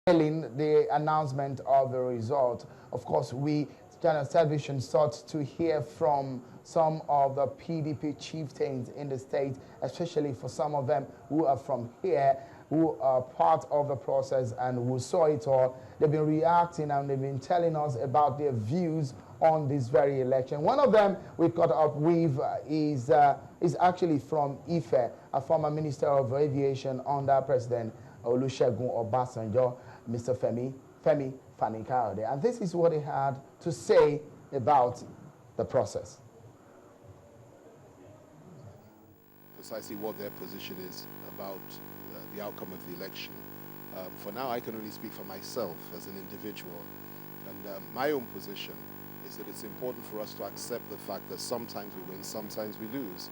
The announcement of the result. Of course, we, Channel Television, sought to hear from some of the PDP chieftains in the state, especially for some of them who are from here, who are part of the process and who saw it all. They've been reacting and they've been telling us about their views on this very election. One of them we caught up with is actually from Ife, a former Minister of Aviation under President Olusegun Obasanjo, Mr. Femi Fani-Kayode. And this is what he had to say about the process. Precisely what their position is about the outcome of the election. For now, I can only speak for myself as an individual. And my own position is that it's important for us to accept the fact that sometimes we win, sometimes we lose.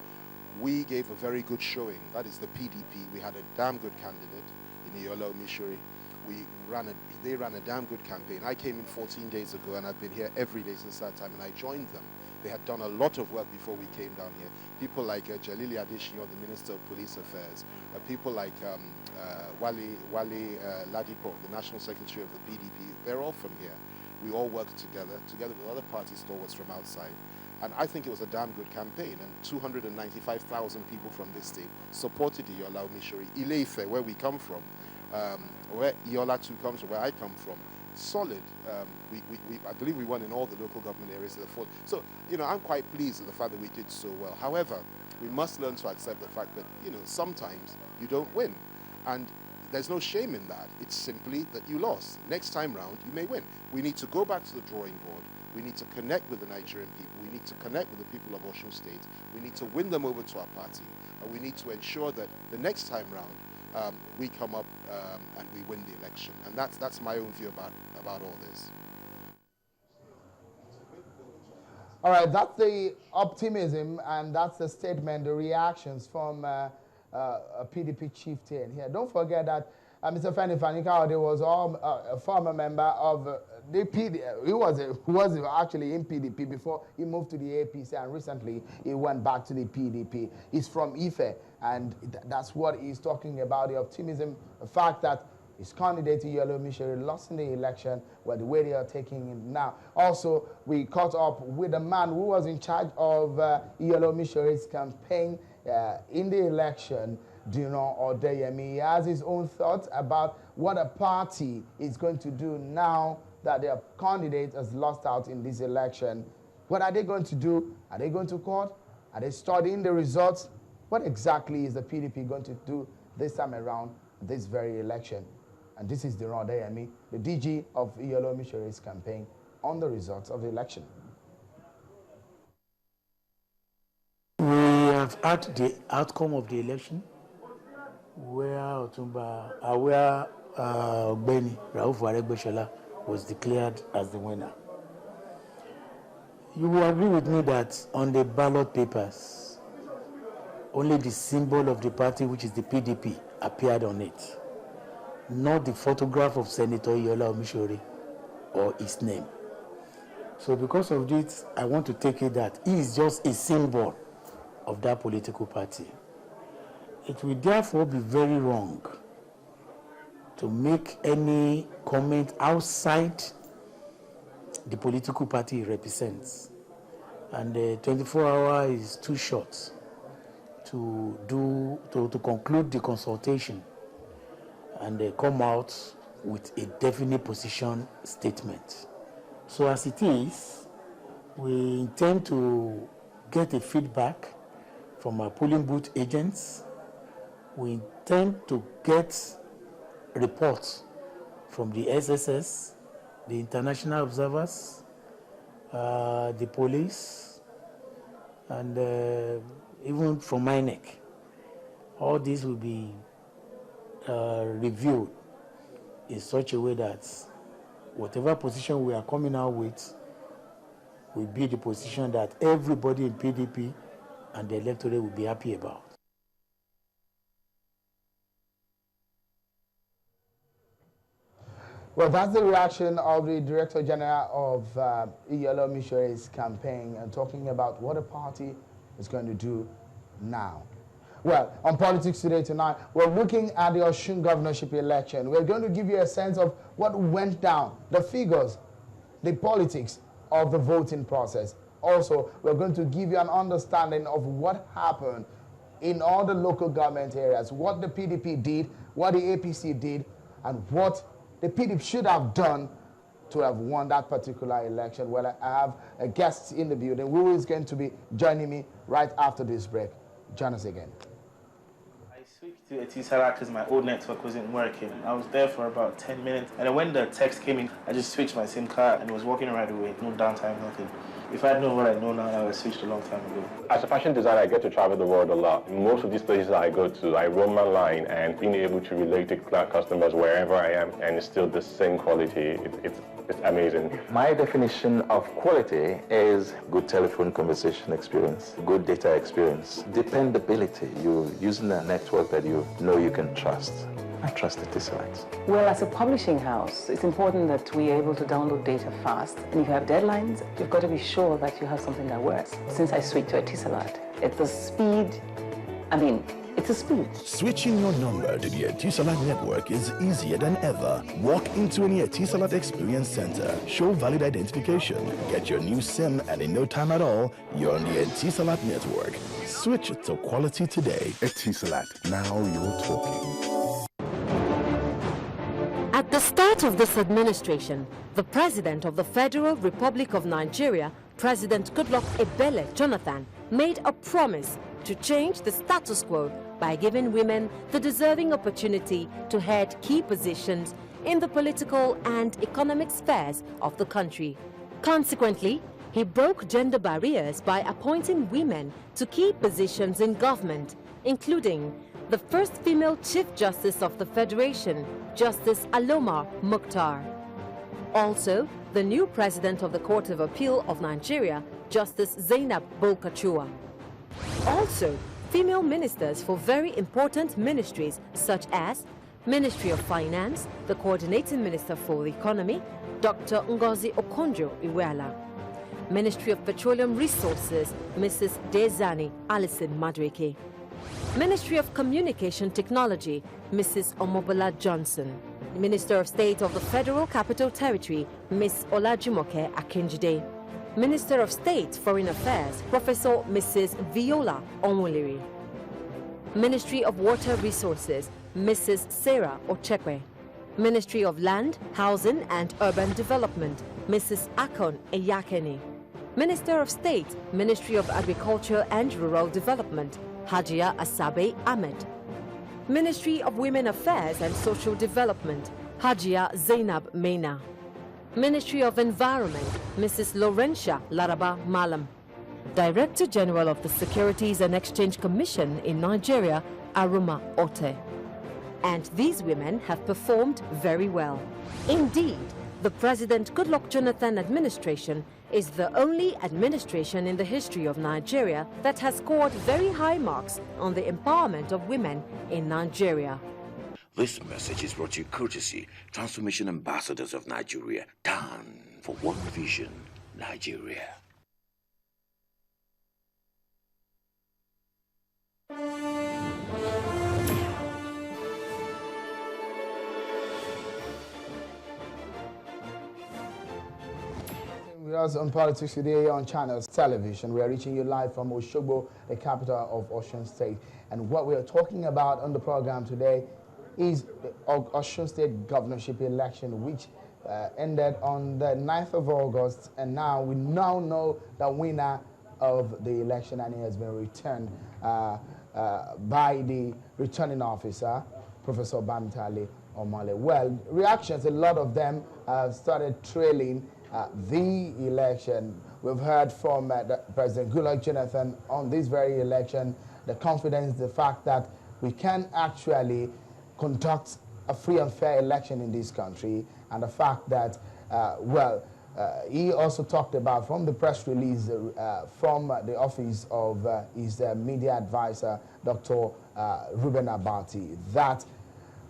We gave a very good showing. That is the PDP. We had a damn good candidate in Iyolo Mishori. They ran a damn good campaign. I came in 14 days ago and I've been here every day since that time, and I joined them. They had done a lot of work before we came down here. People like Jalili Adesina, the Minister of Police Affairs, people like Wale Ladipo, the National Secretary of the PDP, they're all from here. We all worked together with other party stalwarts from outside. And I think it was a damn good campaign, and 295,000 people from this state supported Iyolo Mishori. Ile-Ife, where we come from, where Iola 2 comes from, where I come from, solid. I believe we won in all the local government areas of the fort. So, you know, I'm quite pleased with the fact that we did so well. However, we must learn to accept the fact that, you know, sometimes you don't win. And there's no shame in that. It's simply that you lost. Next time round, you may win. We need to go back to the drawing board. We need to connect with the Nigerian people. We need to connect with the people of Osun State. We need to win them over to our party. And we need to ensure that the next time round, we come up and we win the election. And that's my own view about all this. All right, that's the optimism and that's the statement, the reactions from a PDP chieftain here. Don't forget that Mr. Femi Fani-Kayode was a former member of the PDP. He was actually in PDP before he moved to the APC, and recently he went back to the PDP. He's from Ife, and that's what he's talking about, the optimism, the fact that his candidate, Iyolo Mishori, lost in the election, where the way they are taking it now. Also, we caught up with a man who was in charge of Iyolo Mishori's campaign in the election, Dino Odeyemi. He has his own thoughts about what a party is going to do now that their candidate has lost out in this election. What are they going to do? Are they going to court? Are they studying the results? What exactly is the PDP going to do this time around this very election? And this is Dino Odeyemi, the DG of Iyolo Mishori's campaign, on the results of the election. We have had the outcome of the election, where Ogbeni Rauf Aregbesola was declared as the winner. You will agree with me that on the ballot papers, only the symbol of the party, which is the PDP, appeared on it, not the photograph of Senator Iyolo Mishori or his name. So because of this, I want to take it that he is just a symbol of that political party. It will therefore be very wrong to make any comment outside the political party he represents. And the 24-hour is too short to conclude the consultation and come out with a definite position statement. So as it is, we intend to get a feedback from our polling booth agents. We intend to get reports from the SSS, the international observers, the police, and even from INEC. All these will be reviewed in such a way that whatever position we are coming out with will be the position that everybody in PDP and the electorate will be happy about. Well, that's the reaction of the Director General of Iyolo Mishori's campaign, and talking about what the party is going to do now. Well, on Politics Today tonight, we're looking at the Osun governorship election. We're going to give you a sense of what went down, the figures, the politics of the voting process. Also, we're going to give you an understanding of what happened in all the local government areas, what the PDP did, what the APC did, and what the PDP should have done to have won that particular election. Well, I have a guest in the building who is going to be joining me right after this break. Join us again. I switched to Etisalat because my old network wasn't working. I was there for about 10 minutes, and then when the text came in, I just switched my SIM card and it was working right away. No downtime, nothing. If I had known what I know now, I would have switched a long time ago. As a fashion designer, I get to travel the world a lot. In most of these places I go to, I roam my line, and being able to relate to customers wherever I am, and it's still the same quality, it's amazing. My definition of quality is good telephone conversation experience, good data experience, dependability. You're using a network that you know you can trust. I trust Etisalat. Well, as a publishing house, it's important that we're able to download data fast. And if you have deadlines, you've got to be sure that you have something that works. Since I switched to Etisalat, it's a speed, it's a speed. Switching your number to the Etisalat network is easier than ever. Walk into any Etisalat Experience Center, show valid identification, get your new SIM, and in no time at all, you're on the Etisalat network. Switch to quality today. Etisalat, now you're talking. At the start of this administration, the President of the Federal Republic of Nigeria, President Goodluck Ebele Jonathan, made a promise to change the status quo by giving women the deserving opportunity to head key positions in the political and economic spheres of the country. Consequently, he broke gender barriers by appointing women to key positions in government, including the first female Chief Justice of the Federation, Justice Aloma Mukhtar. Also, the new President of the Court of Appeal of Nigeria, Justice Zainab Bolkachua. Also, female ministers for very important ministries such as Ministry of Finance, the Coordinating Minister for the Economy, Dr. Ngozi Okonjo-Iweala. Ministry of Petroleum Resources, Mrs. Dezani Alison Madueke. Ministry of Communication Technology, Mrs. Omobola Johnson. Minister of State of the Federal Capital Territory, Ms. Olajumoke Akinjide. Minister of State Foreign Affairs, Professor Mrs. Viola Onwuliri. Ministry of Water Resources, Mrs. Sarah Ochekwe. Ministry of Land, Housing and Urban Development, Mrs. Akon Eyakeni. Minister of State, Ministry of Agriculture and Rural Development, Hajia Asabe Ahmed. Ministry of Women Affairs and Social Development, Hajia Zainab Meina. Ministry of Environment, Mrs. Laurentia Laraba Malam. Director General of the Securities and Exchange Commission in Nigeria, Aruma Ote. And these women have performed very well. Indeed, the President Goodluck Jonathan administration is the only administration in the history of Nigeria that has scored very high marks on the empowerment of women in Nigeria. This message is brought to you courtesy Transformation Ambassadors of Nigeria. Down for one vision, Nigeria. We are on Politics Today on Channels Television. We are reaching you live from Osogbo, the capital of Osun State. And what we are talking about on the program today is the Osun State governorship election, which ended on the 9th of August. And now we know the winner of the election, and he has been returned by the returning officer, Professor Bamtale Omale. Well, reactions, a lot of them started trailing the election. We've heard from President Goodluck Jonathan on this very election, the confidence, the fact that we can actually conduct a free and fair election in this country, and the fact that, he also talked about from the press release from the office of his media advisor, Dr. Ruben Abati, that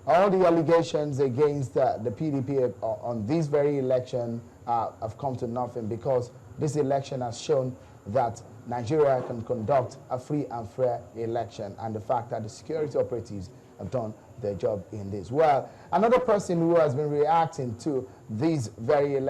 all the allegations against the PDP on this very election have come to nothing, because this election has shown that Nigeria can conduct a free and fair election, and the fact that the security operatives have done their job in this. Well, another person who has been reacting to these very elections